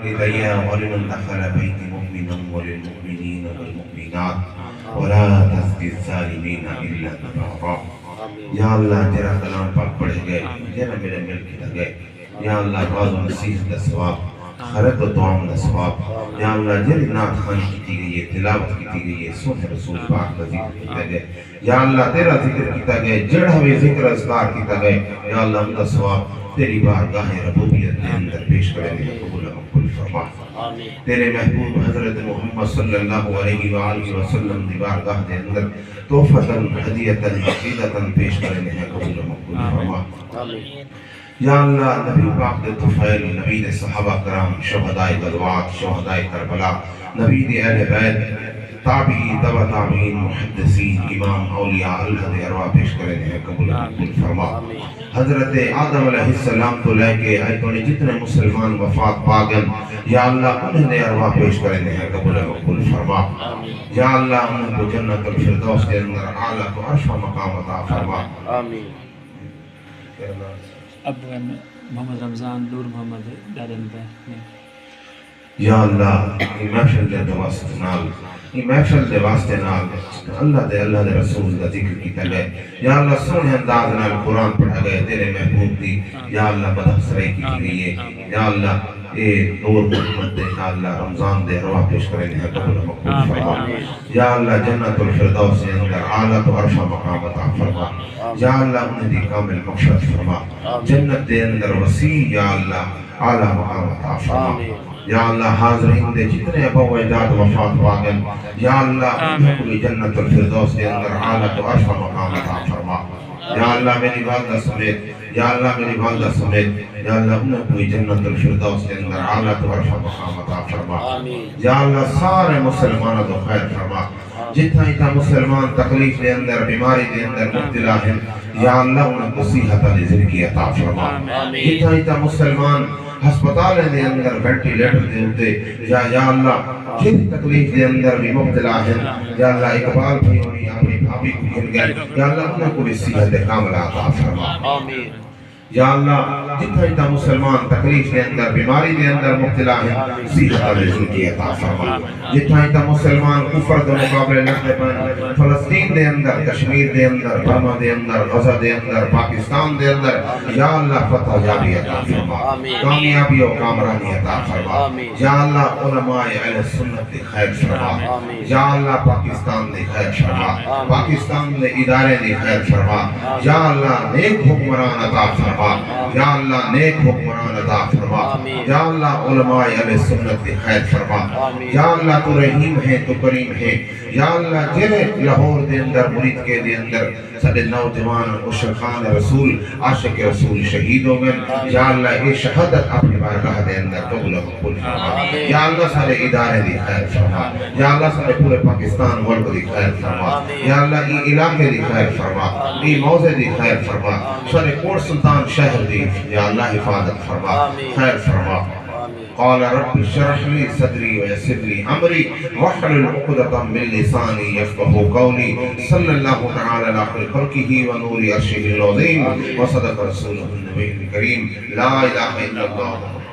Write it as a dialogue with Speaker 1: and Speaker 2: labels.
Speaker 1: لدي ولمن دخل بيت مؤمنا وللمؤمنين والمؤمنات ولا تزد الظالمين إلا تبارا. یا اللہ تیرا کلام پاک پڑھے گئے جنہ میرے مل کے لگے. یا اللہ باز و نصیحت دا ثواب خرد و دعام دا ثواب. یا اللہ جن نعت خانی کی گئی ہے تلاوت کی گئی ہے سن رسول پاک کا ذکر کیتا گئے. یا اللہ تیرا ذکر کیتا گئے جڑ ہوئے ذکر اذکار کیتا گئے. یا اللہ ان کا ثواب تیری بارگاہ ربوبیت کے اندر پیش کرے دے قبول مقبول فرما. تیرے محبوب حضرت محمد صلی اللہ علیہ وآلہ وسلم دی بارگاہ دے اندر توفتاً ہدیتاً عقیدتاً پیش کرے دے قبول مقبول فرما. یا اللہ نبی پاک دے طفیل نبی دے صحابہ کرام شہدائے غزوات شہدائے کربلا نبی دے اہل بیت تابعی تبع تابعین محدثین امام اولیاء اللہ دے ارواح پیش کرے دے قبول مقبول فرما. حضرت آدم علیہ السلام تو لے کے آئے تو جتنے مسلمان وفات پاگن یا اللہ انہیں دے ارواح پیش کرے دے قبول مقبول فرما. یا اللہ انہیں کو جنت الفردوس کے اندر اعلیٰ کو عرش و مقام عطا فرما. آمین.
Speaker 2: اب محمد رمضان نور محمد دارن پہ.
Speaker 1: یا اللہ یہ محفل دے واسطے نال یہ محفل دے واسطے نال اللہ دے رسول دا ذکر کیتا گئے. یا اللہ سونے انداز نال قرآن پڑھا گئے تیرے محبوب دی یا اللہ بدحسرائی کی گئی ہے. یا اللہ اے نور محمد دے یا اللہ رمضان دے ارواح پیش کریں دے قبول مقبول فرما. یا اللہ جنت الفردوس کے اندر اعلیٰ تو عرش و مقام عطا فرما. یا اللہ انہیں دی کامل مغفرت فرما. جنت دے اندر وسیع یا اللہ اعلیٰ مقام عطا فرما. یا اللہ حاضرین دے جتنے ابا و اجداد وفات واگن یا اللہ انہیں کوئی جنت الفردوس کے اندر اعلیٰ تو عرش و مقام عطا فرما. یا اللہ میری والدہ سمیت یا اللہ میری والدہ سمیت یا اللہ انہیں کوئی جنت الفردوس کے اندر اعلیٰ تو عرش و مقام عطا فرما. یا اللہ سارے مسلمانوں تو خیر فرما. جتنا ہی مسلمان تکلیف دے اندر بیماری دے اندر مبتلا ہیں یا اللہ انہیں کو صحت علی زندگی عطا فرما. جتنا ہی مسلمان ہسپتال دے اندر وینٹیلیٹر دے ہوتے یا اللہ جن تکلیف دے اندر بھی مبتلا ہیں یا اللہ اقبال بھی ہونی اپنی بھابی کو گھن گئے یا اللہ انہیں کو بھی صحت کاملہ عطا فرما. یا اللہ جتنا مسلمان تکلیف دے اندر بیماری دے اندر مبتلا ہیں صحت علی زندگی عطا فرما. جتنا مسلمان کفر دے مقابلے لڑتے پائیں فلسطین دے اندر کشمیر دے اندر برما دے اندر غزہ دے اندر پاکستان دے اندر یا اللہ فتح یابی عطا فرما. کامیابی و کامرانی عطا فرما. یا اللہ علماء اہل سنت دے خیر فرما. یا اللہ پاکستان دے خیر فرما. پاکستان دے ادارے دے خیر فرما. یا اللہ نیک حکمران عطا فرما. یا اللہ نیک حکمران عطا فرما. یا اللہ علماء اہل سنت دے خیر فرما. یا اللہ تو رحیم ہے تو کریم ہے. یا اللہ جنہیں لاہور دے اندر مرید کے دے اندر سارے نوجوان عاشقان رسول عاشق رسول شہید ہو گئے یا اللہ یہ شہادت اپنی بارگاہ دے اندر قبول مقبول فرما. یا اللہ سارے ادارے دی خیر فرما. یا اللہ سارے پورے پاکستان ملک دی خیر فرما. یا اللہ یہ علاقے دی خیر فرما. یہ موضع دی خیر فرما. سارے کوٹ سلطان شہر دی یا اللہ حفاظت فرما خیر فرما. قال رب اشرح لي صدري ويسر لي امري واحلل عقدة من لساني يفقهوا قولي. صلى الله تعالى على خير خلقه ونور عرشه العظيم وصدق رسوله النبي الكريم. لا اله الا الله.